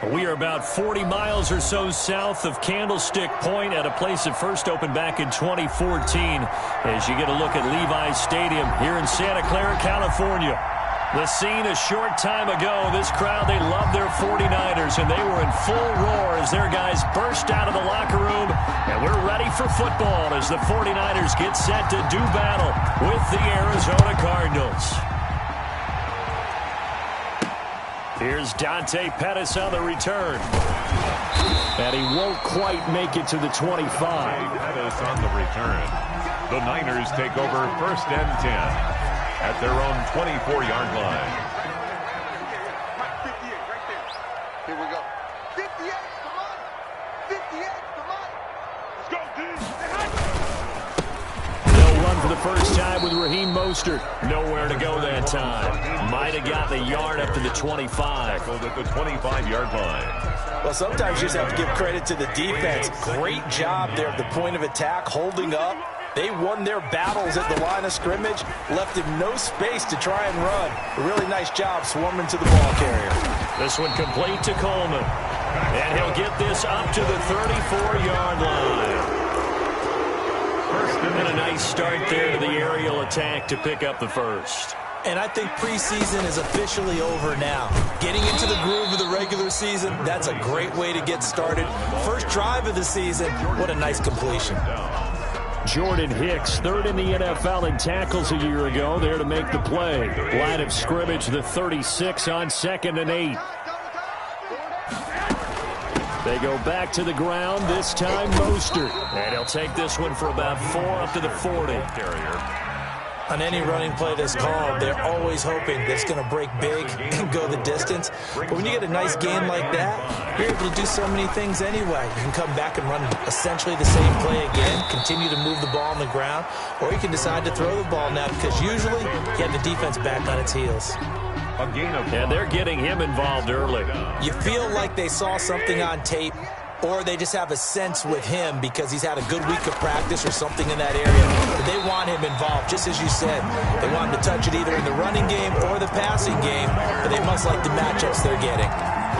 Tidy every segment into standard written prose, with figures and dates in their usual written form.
We are about 40 miles or so south of Candlestick Point at a place that first opened back in 2014 as you get a look at Levi's Stadium here in Santa Clara, California. The scene a short time ago, this crowd, they love their 49ers, and they were in full roar as their guys burst out of the locker room, and we're ready for football as the 49ers get set to do battle with the Arizona Cardinals. Here's Dante Pettis on the return. And he won't quite make it to the 25. Pettis on the return. The Niners take over 1st and 10 at their own 24-yard line. Here we go. 58, come on. 58, come on. Let's go, dude. They'll run for the first time with Raheem Mostert. Nowhere to go that time. Might have got the yard up to the 25. At the 25-yard line. Well, sometimes you just have to give credit to the defense. Great job there at the point of attack, holding up. They won their battles at the line of scrimmage, left him no space to try and run. A really nice job swarming to the ball carrier. This one complete to Coleman. And he'll get this up to the 34-yard line. And a nice start there to the aerial attack to pick up the first. And I think preseason is officially over now. Getting into the groove of the regular season, that's a great way to get started. First drive of the season, what a nice completion. Jordan Hicks, 3rd in the NFL in tackles a year ago, there to make the play. Line of scrimmage, the 36 on 2nd and 8. They go back to the ground, this time Mostert. And he'll take this one for about 4 up to the 40. On any running play that's called, they're always hoping that it's going to break big and go the distance. But when you get a nice gain like that, you're able to do so many things anyway. You can come back and run essentially the same play again, continue to move the ball on the ground, or you can decide to throw the ball now because usually you have the defense back on its heels. And they're getting him involved early. You feel like they saw something on tape, or they just have a sense with him because he's had a good week of practice or something in that area. But they want him involved, just as you said. They want him to touch it either in the running game or the passing game, but they must like the matchups they're getting.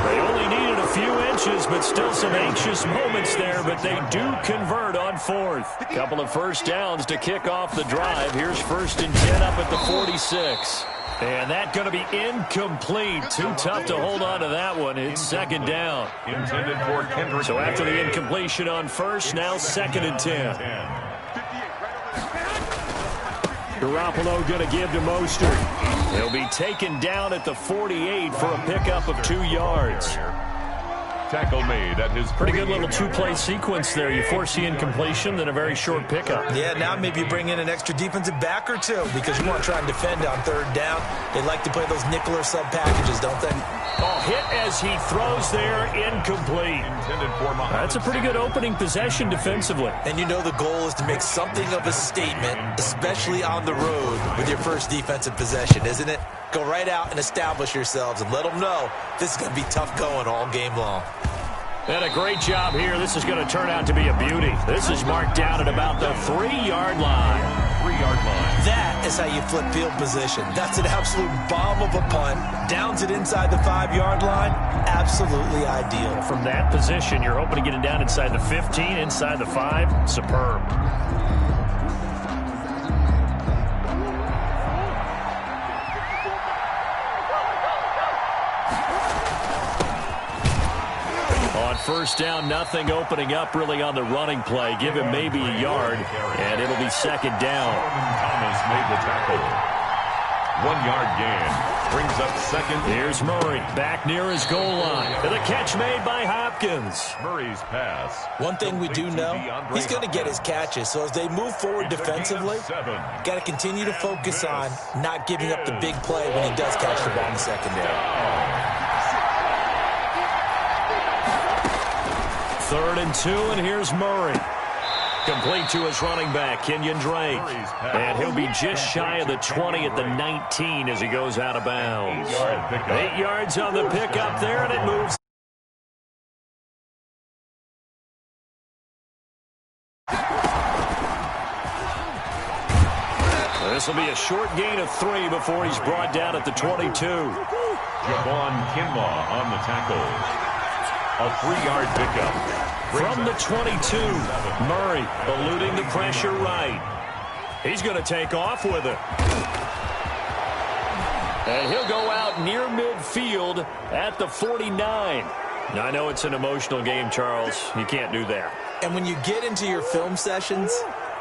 They only needed a few inches, but still some anxious moments there, but they do convert on 4th. Couple of first downs to kick off the drive. Here's 1st and 10 up at the 46. And that's going to be incomplete. Too tough to hold on to that one. It's 2nd down. Intended for Kendrick. So after the incompletion on 1st, now 2nd and 10. Garoppolo going to give to Mostert. He'll be taken down at the 48 for a pickup of 2 yards. Tackle made at his pretty good little 2-play sequence there. You force the incompletion, then a very short pickup. Yeah, now maybe you bring in an extra defensive back or two because you want to try and defend on 3rd down. They like to play those nickel or sub packages, don't they? Oh, hit as he throws there, incomplete. That's a pretty good opening possession defensively. And you know the goal is to make something of a statement, especially on the road with your first defensive possession, isn't it? Go right out and establish yourselves and let them know this is going to be tough going all game long. And a great job here. This is going to turn out to be a beauty. This is marked down at about the 3-yard line. 3-yard line. That is how you flip field position. That's an absolute bomb of a punt. Downs it inside the 5-yard line. Absolutely ideal. From that position, you're hoping to get it down inside the 15, inside the 5. Superb. On 1st down, nothing opening up really on the running play. Give him maybe a yard, and it'll be 2nd down. Thomas made the tackle. 1-yard gain. Brings up 2nd. Here's Murray back near his goal line. And the catch made by Hopkins. Murray's pass. One thing we do know, he's going to get his catches. So as they move forward defensively, got to continue to focus on not giving up the big play when he does catch the ball in the secondary. 3rd and 2, and here's Murray. Complete to his running back, Kenyon Drake. And he'll be just shy of the 20 at the 19 as he goes out of bounds. 8 yards on the pickup there, and it moves. This will be a short gain of 3 before he's brought down at the 22. Javon Kinlaw on the tackle. A 3-yard pickup. From the 22, Murray eluding the pressure right. He's going to take off with it. And he'll go out near midfield at the 49. Now, I know it's an emotional game, Charles. You can't do that. And when you get into your film sessions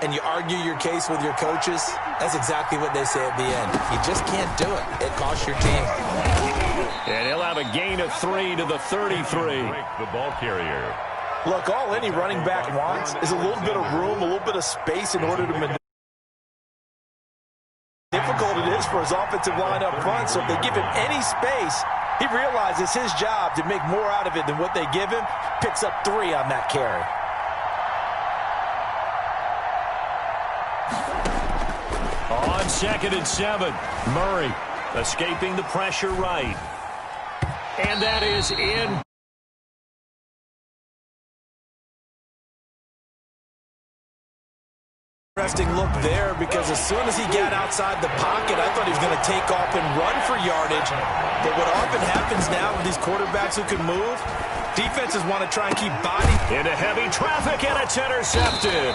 and you argue your case with your coaches, that's exactly what they say at the end. You just can't do it. It costs your team. And he'll have a gain of 3 to the 33. The ball carrier. Look, all any running back wants is a little bit of room, a little bit of space in order to maneuver. Difficult it is for his offensive line up front, so if they give him any space, he realizes his job to make more out of it than what they give him, picks up 3 on that carry. On 2nd and 7, Murray escaping the pressure right. And that is in. Interesting look there, because as soon as he got outside the pocket, I thought he was going to take off and run for yardage. But what often happens now with these quarterbacks who can move, defenses want to try and keep body. Into heavy traffic, and it's intercepted.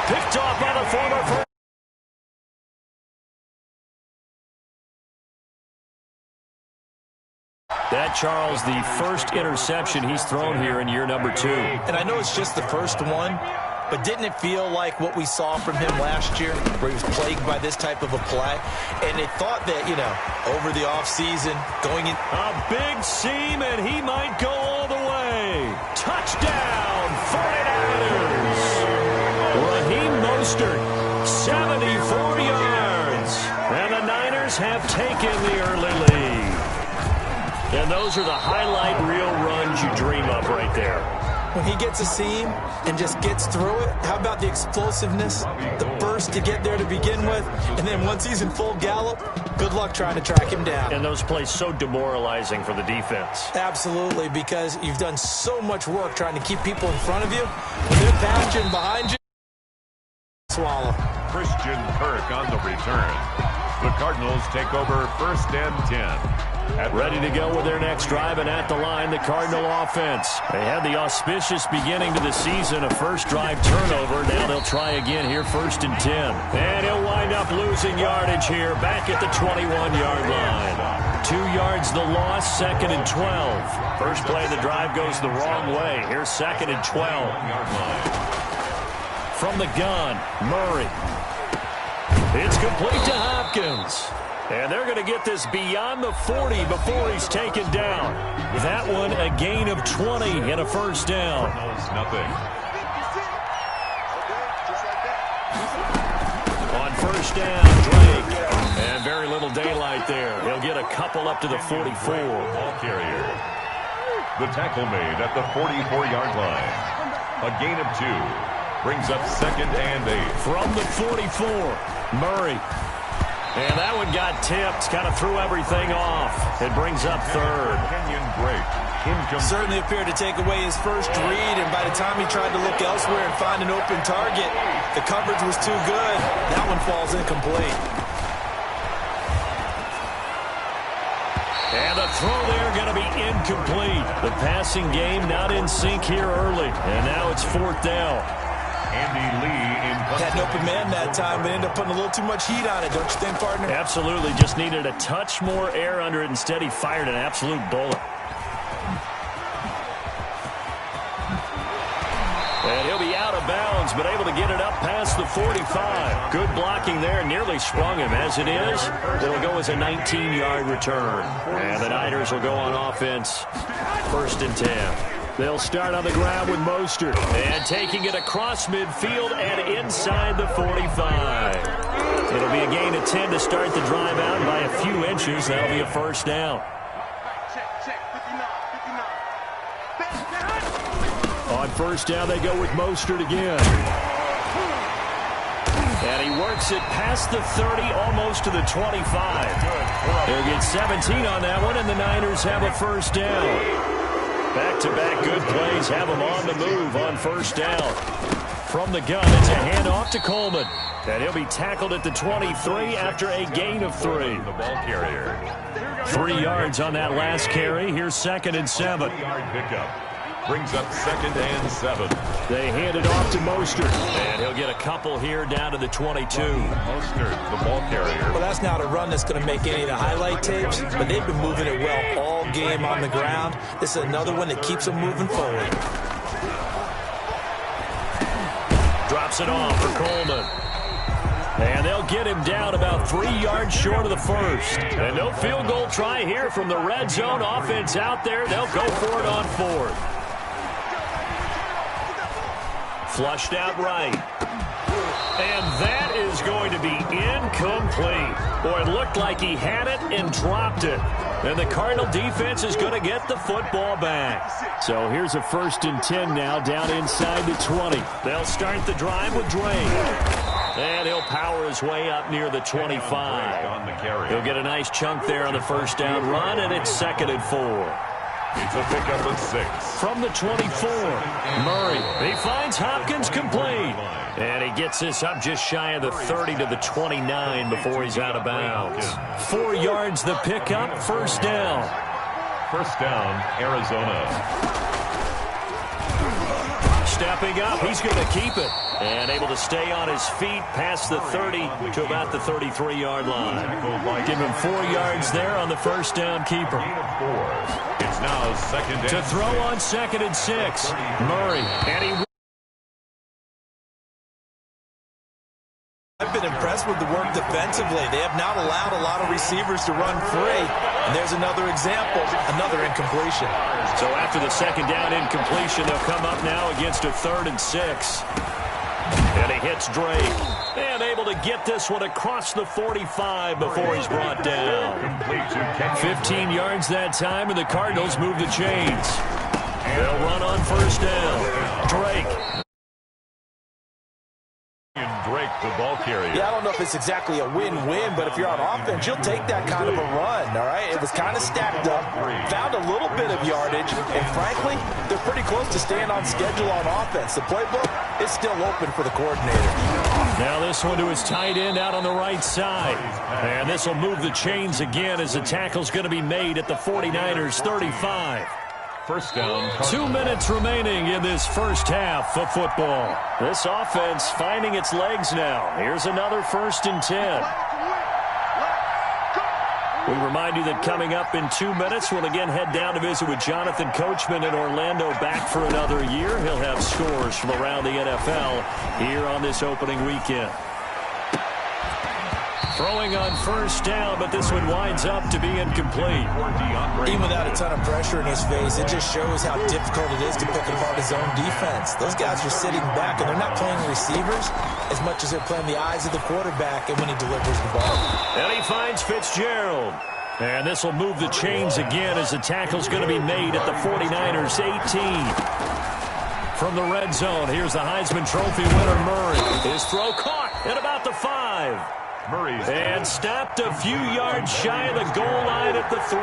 Picked off by the former first. That, Charles, the first interception he's thrown here in year number 2. And I know it's just the first one, but didn't it feel like what we saw from him last year, where he was plagued by this type of a play? And they thought that, you know, over the offseason, going in. A big seam, and he might go all the way. Touchdown, 49ers. Raheem Mostert, 74 yards. And the Niners have taken the early lead. And those are the highlight reel runs you dream of right there. When he gets a seam and just gets through it, how about the explosiveness, the burst to get there to begin with, and then once he's in full gallop, good luck trying to track him down. And those plays so demoralizing for the defense. Absolutely, because you've done so much work trying to keep people in front of you. When they're patching behind you, swallow. Christian Kirk on the return. The Cardinals take over 1st and 10. Ready to go with their next drive, and at the line, the Cardinal offense. They had the auspicious beginning to the season, a first drive turnover. Now they'll try again here, 1st and 10. And he'll wind up losing yardage here, back at the 21-yard line. 2 yards the loss, 2nd and 12. First play of the drive goes the wrong way. Here's 2nd and 12. From the gun, Murray. It's complete to Hopkins. And they're going to get this beyond the 40 before he's taken down. That one, a gain of 20 and a first down. Nothing. On first down, Drake. And very little daylight there. He'll get a couple up to the 44. Ball carrier. The tackle made at the 44-yard line. A gain of 2. Brings up 2nd and 8. From the 44, Murray. And that one got tipped, kind of threw everything off. It brings up 3rd. Kenyon break. Certainly appeared to take away his first read, and by the time he tried to look elsewhere and find an open target, the coverage was too good. That one falls incomplete. And the throw there going to be incomplete. The passing game not in sync here early. And now it's 4th down. Andy Lee in. Had an open man that time, but ended up putting a little too much heat on it, don't you think, partner? Absolutely. Just needed a touch more air under it. Instead, he fired an absolute bullet. And he'll be out of bounds, but able to get it up past the 45. Good blocking there. Nearly sprung him. As it is, it'll go as a 19-yard return. And the Niners will go on offense. 1st and 10. They'll start on the ground with Mostert. And taking it across midfield and inside the 45. It'll be a gain of 10 to start the drive out by a few inches. That'll be a first down. On first down, they go with Mostert again. And he works it past the 30, almost to the 25. They'll get 17 on that one, and the Niners have a first down. Back-to-back good plays have them on the move on first down. From the gun, it's a handoff to Coleman. And he'll be tackled at the 23 after a gain of 3. The ball carrier. 3 yards on that last carry. Here's 2nd and 7. 3-yard pickup. Brings up 2nd and 7. They hand it off to Mostert. And he'll get a couple here down to the 22. Mostert, the ball carrier. Well, that's not a run that's going to make any of the highlight tapes, but they've been moving it well all game on the ground. This is another one that keeps them moving forward. Drops it off for Coleman. And they'll get him down about 3 yards short of the first. And no field goal try here from the red zone offense out there. They'll go for it on 4th. Flushed out right. And that is going to be incomplete. Boy, it looked like he had it and dropped it. And the Cardinal defense is going to get the football back. So here's a 1st and 10 now down inside the 20. They'll start the drive with Drake. And he'll power his way up near the 25. He'll get a nice chunk there on the 1st down run, and it's 2nd and 4. It's a pickup of 6. From the 24, Murray. He finds Hopkins complete. And he gets this up just shy of the 30 to the 29 before he's out of bounds. 4 yards the pickup, 1st down. 1st down, Arizona. Stepping up, he's going to keep it. And able to stay on his feet past the 30 to about the 33-yard line. Give him 4 yards there on the 1st down keeper. It's now 2nd and 6. To throw on 2nd and 6. Murray. And he... I've been impressed with the work defensively. They have not allowed a lot of receivers to run free. And there's another example, another incompletion. So after the 2nd down incompletion, they'll come up now against a 3rd and 6. And he hits Drake. And able to get this one across the 45 before he's brought down. 15 yards that time, and the Cardinals move the chains. They'll run on 1st down. Drake. Drake, the ball carrier. Yeah, I don't know if it's exactly a win-win, but if you're on offense, you'll take that kind of a run, all right? It was kind of stacked up, found a little bit of yardage, and frankly, they're pretty close to staying on schedule on offense. The playbook is still open for the coordinator. Now this one to his tight end out on the right side. And this will move the chains again as the tackle's going to be made at the 49ers 35. 1st down. 2 minutes remaining in this 1st half of football. This offense finding its legs now. Here's another 1st and 10. We remind you that coming up in 2 minutes, we'll again head down to visit with Jonathan Coachman in Orlando, back for another year. He'll have scores from around the NFL here on this opening weekend. Throwing on 1st down, but this one winds up to be incomplete. Even without a ton of pressure in his face, it just shows how difficult it is to pick apart his own defense. Those guys are sitting back, and they're not playing receivers as much as they're playing the eyes of the quarterback and when he delivers the ball. And he finds Fitzgerald. And this will move the chains again as the tackle's going to be made at the 49ers 18. From the red zone, here's the Heisman Trophy winner, Murray. His throw caught at about the 5. And stopped a few yards shy of the goal line at the 3.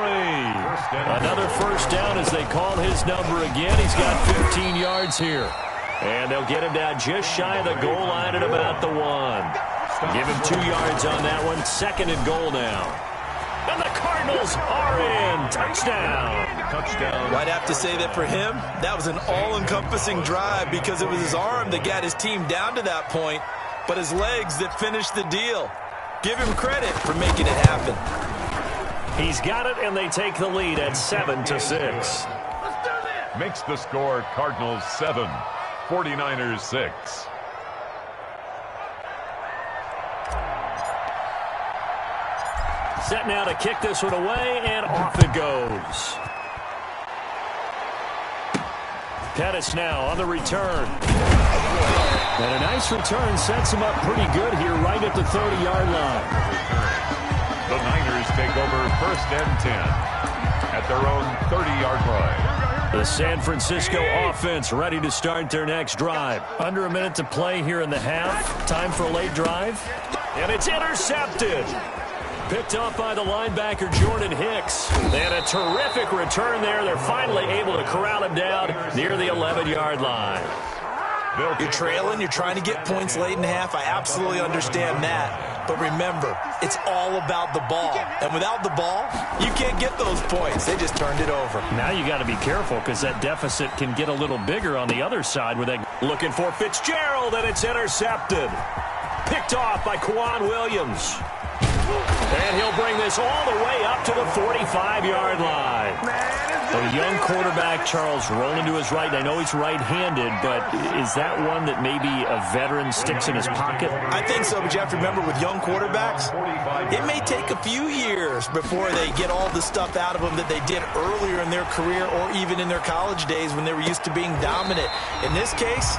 Another 1st down as they call his number again. He's got 15 yards here. And they'll get him down just shy of the goal line at about the 1. Give him 2 yards on that one. 2nd and goal now. And the Cardinals are in. Touchdown. Touchdown. I'd have to say that for him, that was an all-encompassing drive because it was his arm that got his team down to that point, but his legs that finished the deal. Give him credit for making it happen. He's got it, and they take the lead at 7-6. Makes the score Cardinals 7, 49ers 6. Set now to kick this one away, and off it goes. Pettis now on the return. And a nice return sets him up pretty good here right at the 30-yard line. The Niners take over 1st and 10 at their own 30-yard line. The San Francisco offense ready to start their next drive. Under a minute to play here in the half. Time for a late drive. And it's intercepted. Picked off by the linebacker, Jordan Hicks. They had a terrific return there. They're finally able to corral him down near the 11-yard line. You're trailing, you're trying to get points late in the half. I absolutely understand that. But remember, it's all about the ball. And without the ball, you can't get those points. They just turned it over. Now you got to be careful because that deficit can get a little bigger on the other side. With that, looking for Fitzgerald, and it's intercepted. Picked off by Quan Williams. And he'll bring this all the way up to the 45-yard line. A young quarterback, Charles, rolling to his right. I know he's right-handed, but is that one that maybe a veteran sticks in his pocket? I think so, but you have to remember with young quarterbacks, it may take a few years before they get all the stuff out of them that they did earlier in their career or even in their college days when they were used to being dominant. In this case,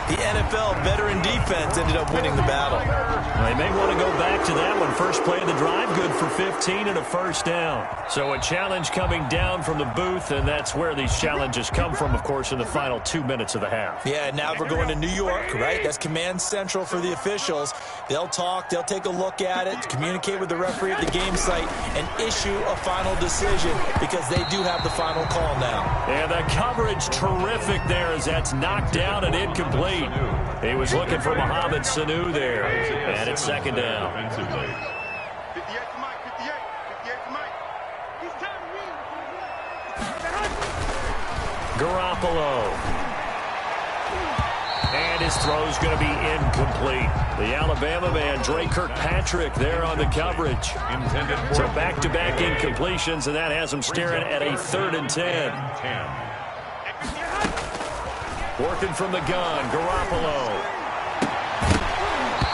the NFL veteran defense ended up winning the battle. Well, they may want to go back to that one. First play of the drive, good for 15 and a first down. So a challenge coming down from the booth, and that's where these challenges come from, of course, in the final 2 minutes of the half. Yeah, now we're going to New York, right? That's command central for the officials. They'll talk, they'll take a look at it, communicate with the referee at the game site, and issue a final decision because they do have the final call now. And the coverage terrific there as that's knocked down and incomplete. He was looking for Mohamed Sanu there, and it's second down. 58 to Mike, 58 to Mike. Garoppolo. And his throw's going to be incomplete. The Alabama man, Dre Kirkpatrick, there on the coverage. So back-to-back incompletions, and that has him staring at a 3rd and 10. Working from the gun, Garoppolo.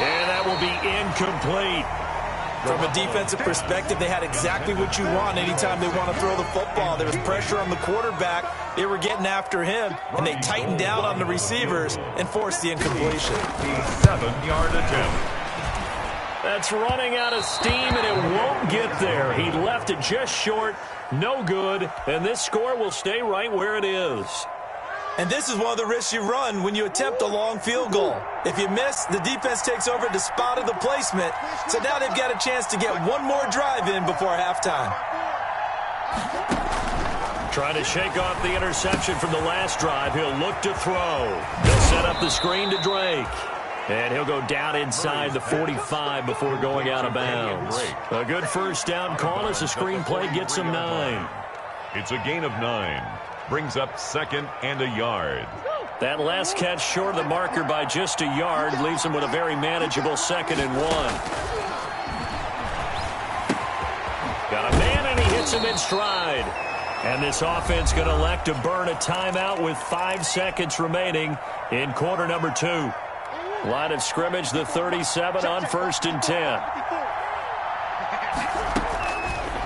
And that will be incomplete. From a defensive perspective, they had exactly what you want anytime they want to throw the football. There was pressure on the quarterback. They were getting after him, and they tightened down on the receivers and forced the incompletion. 7-yard attempt. That's running out of steam, and it won't get there. He left it just short, no good, and this score will stay right where it is. And this is one of the risks you run when you attempt a long field goal. If you miss, the defense takes over the spot of the placement. So now they've got a chance to get one more drive in before halftime. Trying to shake off the interception from the last drive. He'll look to throw. They'll set up the screen to Drake. And he'll go down inside the 45 before going out of bounds. A good first down call as the screenplay gets him 9. It's a gain of 9. Brings up 2nd and a yard. That last catch short of the marker by just a yard leaves him with a very manageable 2nd and 1. Got a man, and he hits him in stride. And this offense going to elect to burn a timeout with 5 seconds remaining in quarter number 2. Line of scrimmage, the 37 on 1st and 10.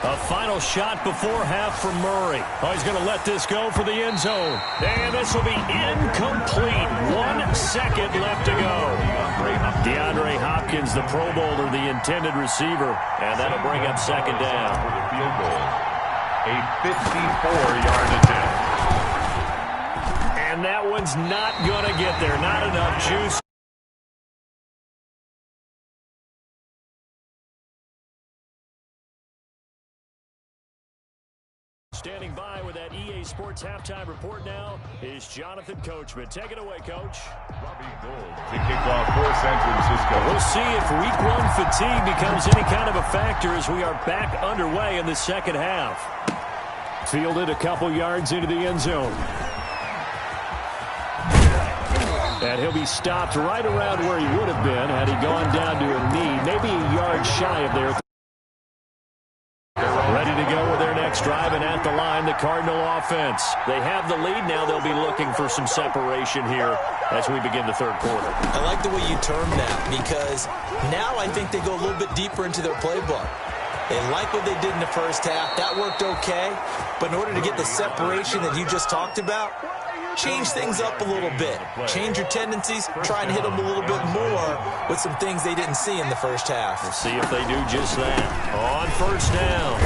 A final shot before half from Murray. Oh, he's going to let this go for the end zone. And this will be incomplete. 1 second left to go. DeAndre Hopkins, the Pro Bowler, the intended receiver. And that'll bring up 2nd down. For the field goal. A 54-yard attempt. And that one's not going to get there. Not enough juice. Standing by with that EA Sports halftime report now is Jonathan Coachman. Take it away, Coach. Robbie Gould to kick off for San Francisco. We'll see if week 1 fatigue becomes any kind of a factor as we are back underway in the second half. Fielded a couple yards into the end zone. And he'll be stopped right around where he would have been had he gone down to a knee, maybe a yard shy of there. Ready to go with their next drive, and at the line, the Cardinal offense. They have the lead now. They'll be looking for some separation here as we begin the 3rd quarter. I like the way you term that because now I think they go a little bit deeper into their playbook. They like what they did in the first half. That worked okay. But in order to get the separation that you just talked about, change things up a little bit. Change your tendencies. Try and hit them a little bit more with some things they didn't see in the first half. We'll see if they do just that. On 1st down,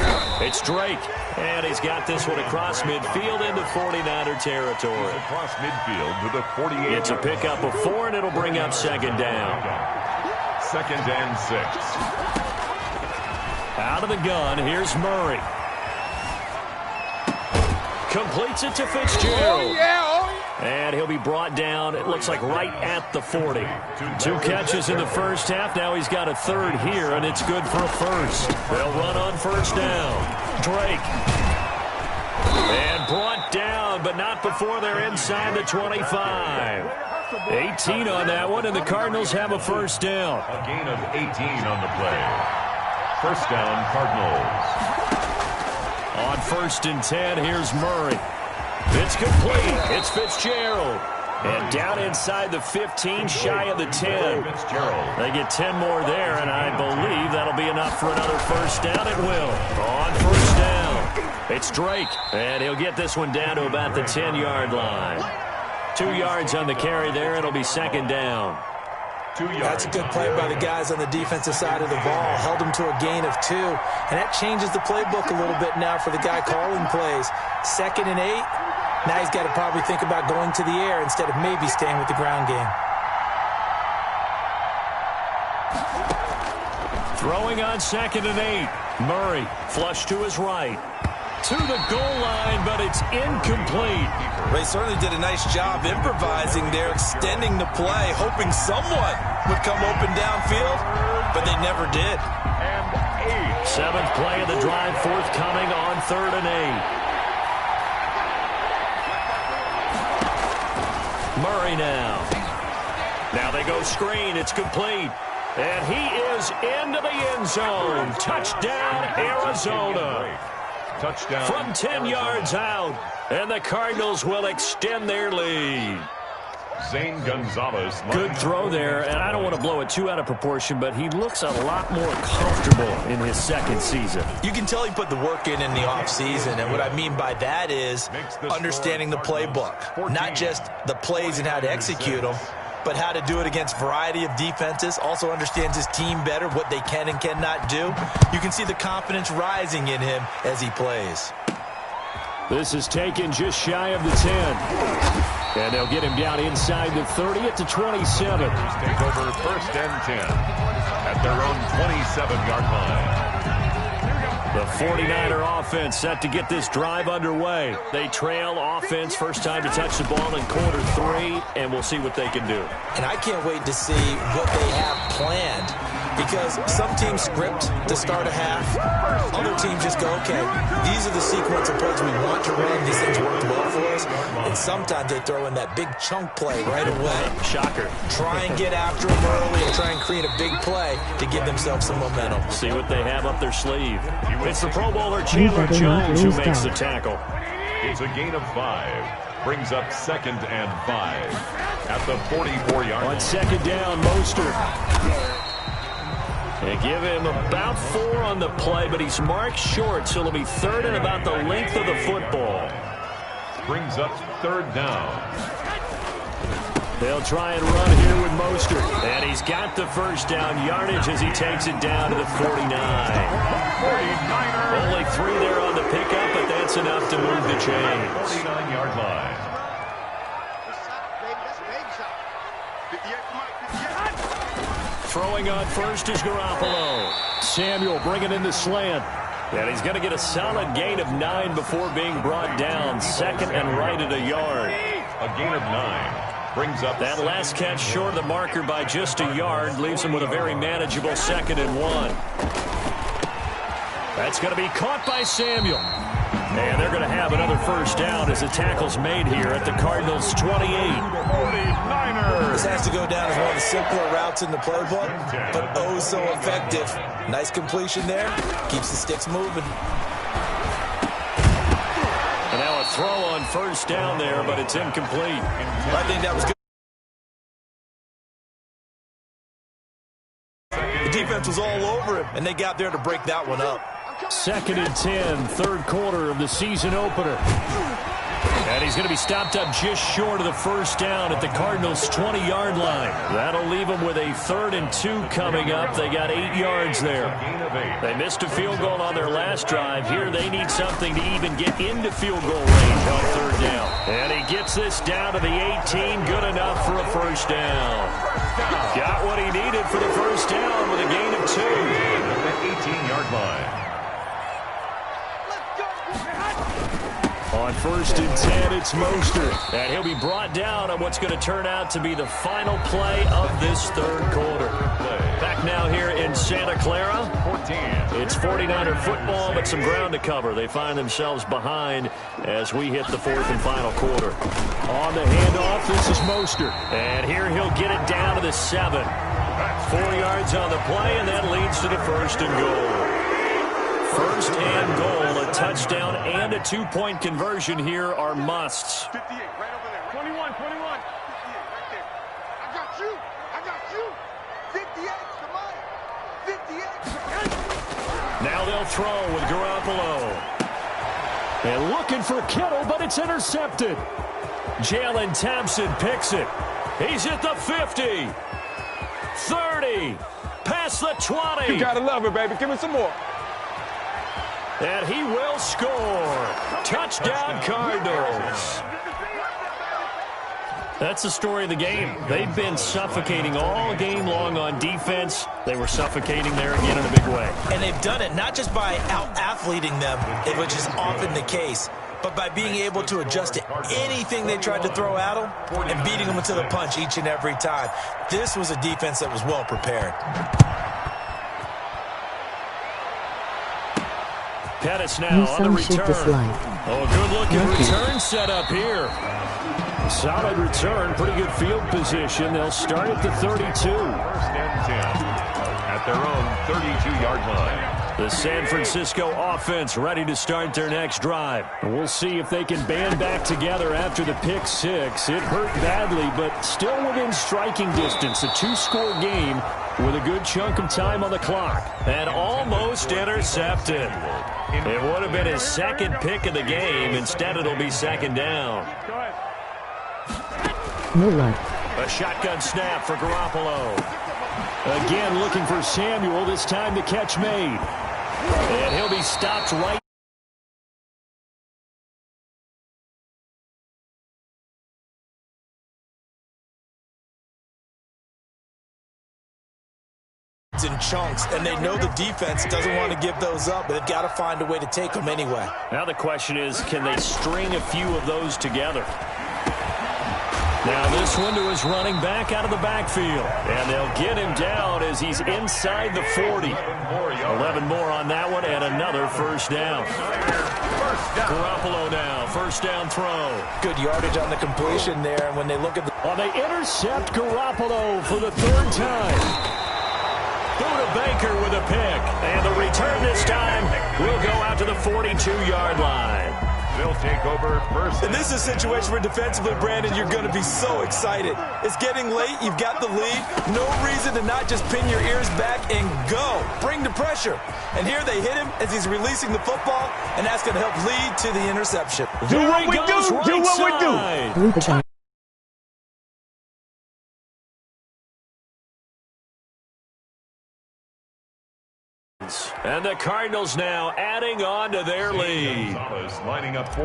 it's Drake. And he's got this one across midfield into 49er territory. Across midfield to the 48. It's a pickup of 4, and it'll bring up 2nd down. 2nd and 6. Out of the gun, here's Murray. Completes it to Fitzgerald. Oh, yeah. And he'll be brought down, it looks like, right at the 40. 2 catches in the first half. Now he's got a third here, and it's good for a first. They'll run on first down. Drake. And brought down, but not before they're inside the 25. 18 on that one, and the Cardinals have a first down. A gain of 18 on the play. First down, Cardinals. On 1st and 10, here's Murray. It's complete. It's Fitzgerald. And down inside the 15, shy of the 10. They get 10 more there, and I believe that'll be enough for another first down. It will. On first down, it's Drake. And he'll get this one down to about the 10-yard line. 2 yards on the carry there. It'll be second down. 2 yards. That's a good play by the guys on the defensive side of the ball. Held them to a gain of 2. And that changes the playbook a little bit now for the guy calling plays. 2nd and 8. Now he's got to probably think about going to the air instead of maybe staying with the ground game. Throwing on 2nd and 8. Murray flush to his right. To the goal line, but it's incomplete. They certainly did a nice job improvising there, extending the play, hoping someone would come open downfield, but they never did. And 8. 7th play of the drive, forthcoming on 3rd and 8. Murray now. Now they go screen. It's complete. And he is into the end zone. Touchdown, Arizona. Touchdown. From 10 yards out. And the Cardinals will extend their lead. Zane Gonzalez. Good throw there, and I don't want to blow it too out of proportion, but he looks a lot more comfortable in his 2nd season. You can tell he put the work in the offseason, and what I mean by that is understanding the playbook. Not just the plays and how to execute them, but how to do it against a variety of defenses. Also understands his team better, what they can and cannot do. You can see the confidence rising in him as he plays. This is taken just shy of the 10. And they'll get him down inside the 30 at the 27. Take over 1st and 10 at their own 27-yard line. The 49er offense set to get this drive underway. They trail offense, first time to touch the ball in quarter 3, and we'll see what they can do. And I can't wait to see what they have planned, because some teams script to start a half. Other teams just go, okay, these are the sequence of plays we want to run. These things worked well for us. And sometimes they throw in that big chunk play right away. Shocker. Try and get after them early and try and create a big play to give themselves some momentum. See what they have up their sleeve. It's the Pro Bowler Chandler Jones who makes the tackle. It's a gain of 5. Brings up 2nd and 5 at the 44-yard line. On 2nd down, Mostert. They give him about 4 on the play, but he's marked short, so it'll be 3rd and about the length of the football. Brings up 3rd down. They'll try and run here with Mostert. And he's got the first down yardage as he takes it down to the 49. 49ers. Only 3 there on the pickup, but that's enough to move the chains. 49-yard line. Throwing on first is Garoppolo. Samuel bringing in the slant. And he's going to get a solid gain of 9 before being brought down. 2nd and right at a yard. A gain of 9. Brings up that last catch short of the marker by just a yard. Leaves him with a very manageable 2nd and 1. That's going to be caught by Samuel. And they're going to have another first down as the tackle's made here at the Cardinals' 28. 49ers. This has to go down as one of the simpler routes in the playbook, but oh so effective. Nice completion there. Keeps the sticks moving. And now a throw on first down there, but it's incomplete. I think that was good. The defense was all over him, and they got there to break that one up. 2nd and 10, 3rd quarter of the season opener. And he's going to be stopped up just short of the first down at the Cardinals' 20-yard line. That'll leave them with a 3rd and 2 coming up. They got 8 yards there. They missed a field goal on their last drive. Here they need something to even get into field goal range on 3rd down. And he gets this down to the 18. Good enough for a first down. Got what he needed for the first down with a gain of 2. At the 18-yard line. On 1st and 10, it's Mostert. And he'll be brought down on what's going to turn out to be the final play of this third quarter. Back now here in Santa Clara. It's 49er football, but some ground to cover. They find themselves behind as we hit the 4th and final quarter. On the handoff, this is Mostert. And here he'll get it down to the 7. 4 yards on the play, and that leads to the 1st and goal. 1st and goal, a touchdown and a 2-point conversion here are musts. 58, right over there. 21, 21. 58, right there. I got you. I got you. 58, come on. 58. Now they'll throw with Garoppolo. And looking for Kittle, but it's intercepted. Jalen Thompson picks it. He's at the 50. 30. Past the 20. You gotta love it, baby. Give me some more. And he will score. Touchdown, Cardinals. That's the story of the game. They've been suffocating all game long on defense. They were suffocating there again in a big way. And they've done it not just by out-athleting them, which is often the case, but by being able to adjust to anything they tried to throw at them and beating them to the punch each and every time. This was a defense that was well prepared. Pettis now on the return. Oh, good-looking return set up here. Solid return, pretty good field position. They'll start at the 32. 1st and 10 at their own 32-yard line. The San Francisco offense ready to start their next drive. We'll see if they can band back together after the pick 6. It hurt badly, but still within striking distance. A 2-score game with a good chunk of time on the clock. And almost intercepted. It would have been his 2nd pick of the game. Instead, it'll be 2nd down. A shotgun snap for Garoppolo. Again, looking for Samuel. This time the catch made. And he'll be stopped right. In chunks, and they know the defense doesn't want to give those up, but they've got to find a way to take them anyway. Now the question is, can they string a few of those together? Now this one to his running back out of the backfield. And they'll get him down as he's inside the 40. 11 more on that one and another 1st down. Garoppolo now, 1st down throw. Good yardage on the completion there, and when they look at the... Well, they intercept Garoppolo for the 3rd time. Buda Baker with a pick. And the return this time will go out to the 42-yard line. They'll take over 1st. And this is a situation where defensively, Brandon, you're going to be so excited. It's getting late. You've got the lead. No reason to not just pin your ears back and go. Bring the pressure. And here they hit him as he's releasing the football, and that's going to help lead to the interception. Do what we do. Do what we do. And the Cardinals now adding on to their lead.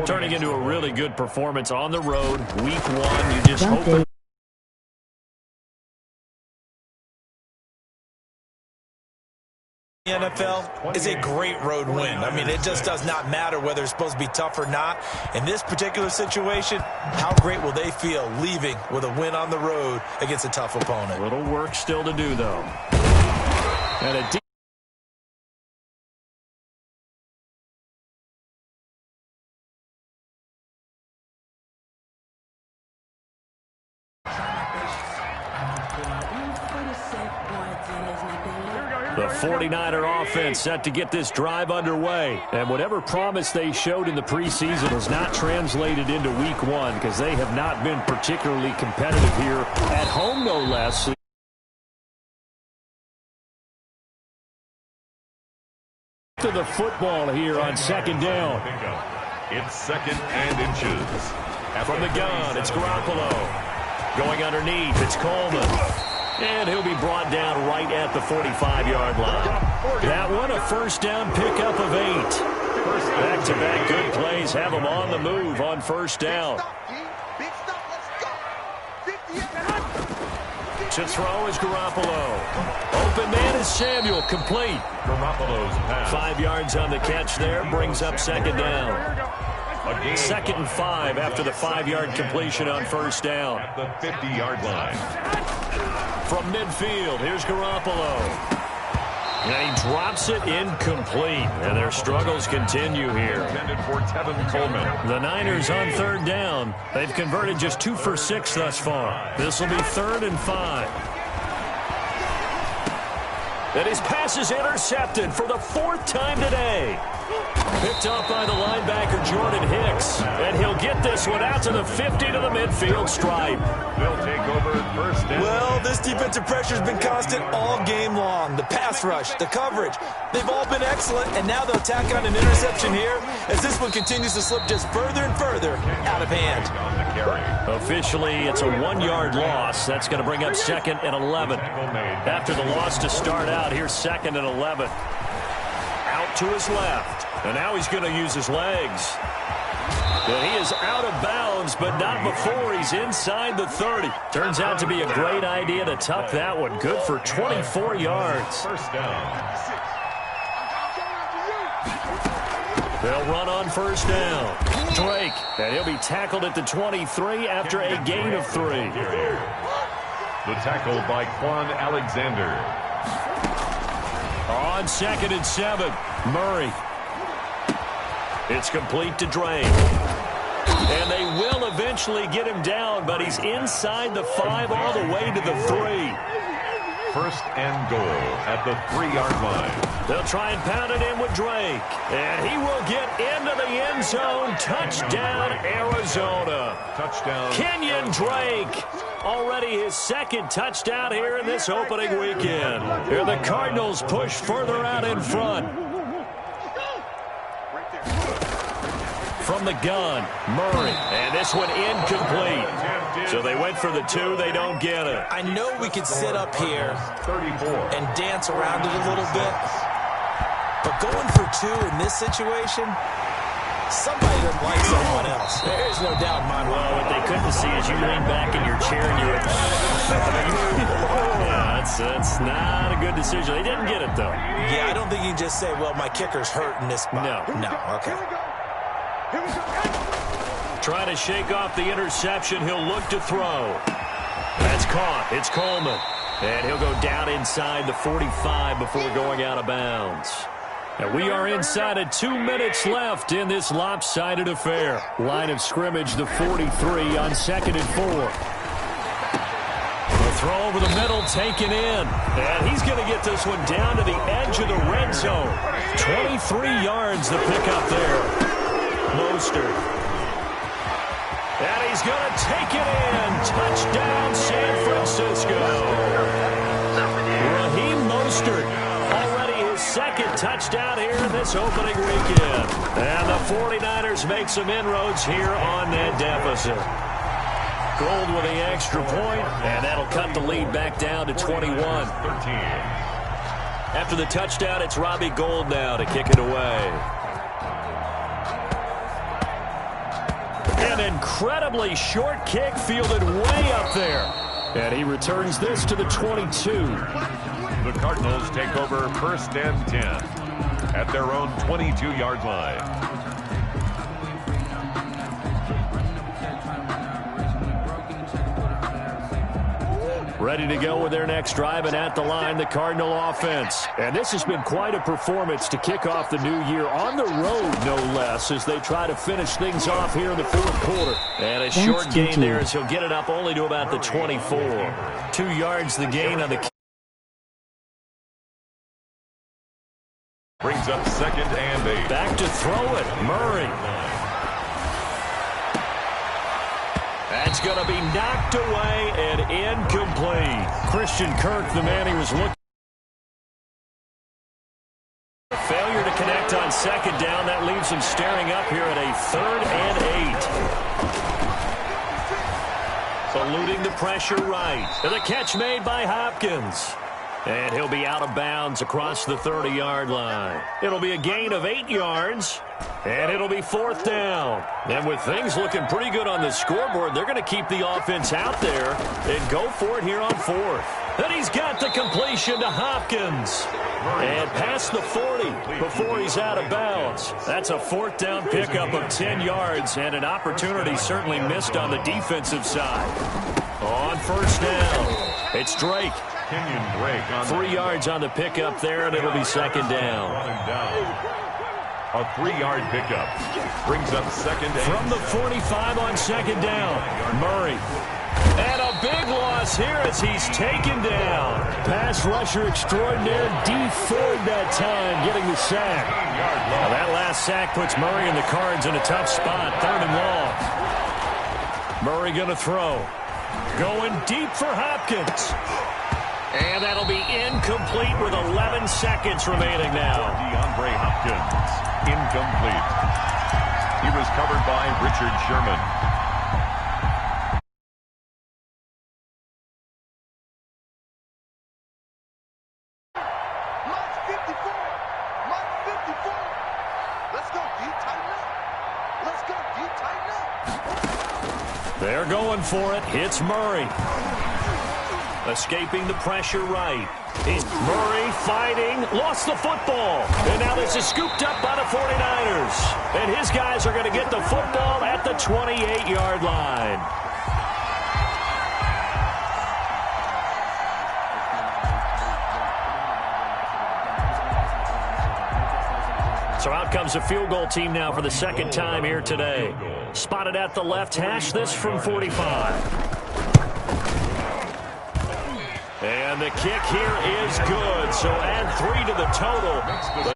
Turning into a really good performance on the road. Week 1, you just hope. The NFL is a great road win. I mean, it just does not matter whether it's supposed to be tough or not. In this particular situation, how great will they feel leaving with a win on the road against a tough opponent? A little work still to do, though. And a The 49er offense set to get this drive underway. And whatever promise they showed in the preseason has not translated into week 1 because they have not been particularly competitive here at home, no less. To the football here on 2nd down. It's 2nd and inches. From the gun, it's Garoppolo. Going underneath, it's Coleman. And he'll be brought down right at the 45-yard line. That one, a 1st down pickup of 8. Back-to-back good plays have them on the move on 1st down. To throw is Garoppolo. Open man is Samuel, complete. Garoppolo's pass. 5 yards on the catch there, brings up 2nd down. 2nd and 5 after the 5-yard completion on first down. At the 50-yard line. From midfield, here's Garoppolo. And he drops it incomplete. And their struggles continue here. Intended for Tevin Coleman. The Niners on 3rd down. They've converted just 2 for 6 thus far. This will be 3rd and 5. And his pass is intercepted for the 4th time today. Picked up by the linebacker, Jordan Hicks. And he'll get this one out to the 50 to the midfield stripe. They'll take over first down. Well, this defensive pressure has been constant all game long. The pass rush, the coverage, they've all been excellent. And now they'll tack on an interception here as this one continues to slip just further and further out of hand. Officially, it's a 1-yard loss. That's going to bring up 2nd and 11. After the loss to start out, here's 2nd and 11. Out to his left. And now he's going to use his legs. And he is out of bounds, but not before he's inside the 30. Turns out to be a great idea to tuck that one. Good for 24 yards. First down. They'll run on first down. Drake, and he'll be tackled at the 23 after a gain of 3. The tackle by Quan Alexander. On 2nd and 7, Murray. It's complete to Drake. And they will eventually get him down, but he's inside the 5 all the way to the 3. First and goal at the 3-yard line. They'll try and pound it in with Drake. And he will get into the end zone. Touchdown, Arizona. Touchdown. Kenyon Drake. Already his 2nd touchdown here in this opening weekend. Here the Cardinals push further out in front. From the gun, Murray. And this one incomplete. So they went for the 2. They don't get it. I know we could sit up here 34. and dance around it a little bit, but going for 2 in this situation, somebody doesn't like someone else. There's no doubt in my mind. Well, what they couldn't see is you lean back in your chair and you went, yeah, that's not a good decision. They didn't get it, though. Yeah, I don't think you can just say, well, my kicker's hurt in this spot. No, okay. Trying to shake off the interception. He'll look to throw. That's caught. It's Coleman. And he'll go down inside the 45 before going out of bounds. And we are inside of 2 minutes left in this lopsided affair. Line of scrimmage, the 43 on 2nd and 4. The throw over the middle, taken in. And he's going to get this one down to the edge of the red zone. 23 yards to pick up there. Mostert. And he's going to take it in. Touchdown, San Francisco. Raheem Mostert, already his 2nd touchdown here in this opening weekend. And the 49ers make some inroads here on that deficit. Gold with the extra point, and that'll cut the lead back down to 21. 13. After the touchdown, it's Robbie Gould now to kick it away. An incredibly short kick fielded way up there. And he returns this to the 22. The Cardinals take over first and 10 at their own 22-yard line. Ready to go with their next drive, and at the line, the Cardinal offense. And this has been quite a performance to kick off the new year on the road, no less, as they try to finish things off here in the 4th quarter. And a short gain there as he'll get it up only to about the 24. 2 yards the gain on the brings up 2nd and 8. Back to throw it, Murray. That's going to be knocked away and incomplete. Christian Kirk, the man he was looking. Failure to connect on 2nd down. That leaves him staring up here at a 3rd and 8. Eluding the pressure right. And the catch made by Hopkins. And he'll be out of bounds across the 30-yard line. It'll be a gain of 8 yards. And it'll be 4th down. And with things looking pretty good on the scoreboard, they're going to keep the offense out there and go for it here on 4th. And he's got the completion to Hopkins. And past the 40 before he's out of bounds. That's a 4th down pickup of 10 yards and an opportunity certainly missed on the defensive side. On 1st down, it's Drake. Kenyon Drake on 3 yards on the pickup there, and it'll be 2nd down. A 3-yard pickup brings up 2nd and from the 45 on 2nd down. Murray. And a big loss here as he's taken down. Pass rusher extraordinaire, D. Ford that time getting the sack. Now that last sack puts Murray and the Cards in a tough spot. 3rd and long. Murray going to throw. Going deep for Hopkins. And that'll be incomplete with 11 seconds remaining now. DeAndre Hopkins. Incomplete. He was covered by Richard Sherman. Mark 54. Mark 54. Let's go, D. Tighten up. Let's go, D. Tighten up. They're going for it. It's Murray. Escaping the pressure right. He's Murray fighting. Lost the football. And now this is scooped up by the 49ers. And his guys are going to get the football at the 28-yard line. So out comes the field goal team now for the 2nd time here today. Spotted at the left hash, this from 45. And the kick here is good. So add 3 to the total.